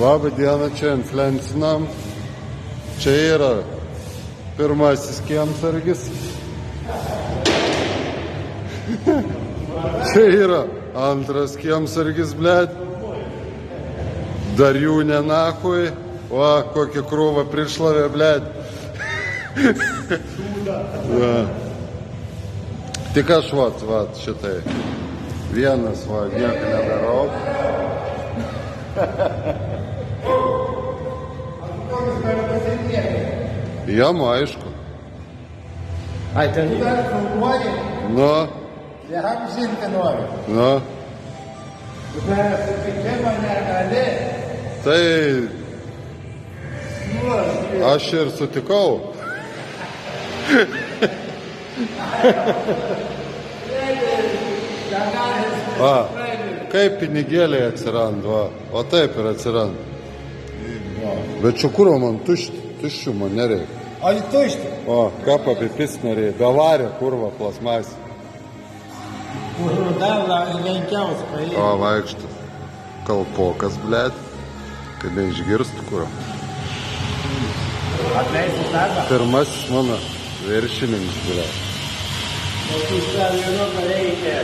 Labą dieną, čia influencinam. Čia yra pirmasis kiemsargis. Čia yra antras kiemsargis, blėt. Dar jų nenakui. Va, kokį krūvą prišlavė, blėt. Tik aš vat, šitai. Vienas, va, nieko nedarau. Jam aišku. Ai, ten dar filmuoji? Nu. Geram žinti noriu. Nu. Bet sutikimo negali. Tai aš ir sutikau. Va, kaip pinigėliai atsiranda, va. O taip ir atsiranda. Bet čukuro man tuščių man nereikia. Ai, tušti? O, ką papipis nereikia. Bevarė, kurva, plasmas. Kur dar lenkiausi paėjai. O, vaikštų. Kalpokas, blėt. Kad neišgirstų kuro. Atleistis darbą? Pirmasis mano viršininkas, blėt. O tu dar vienok reikia.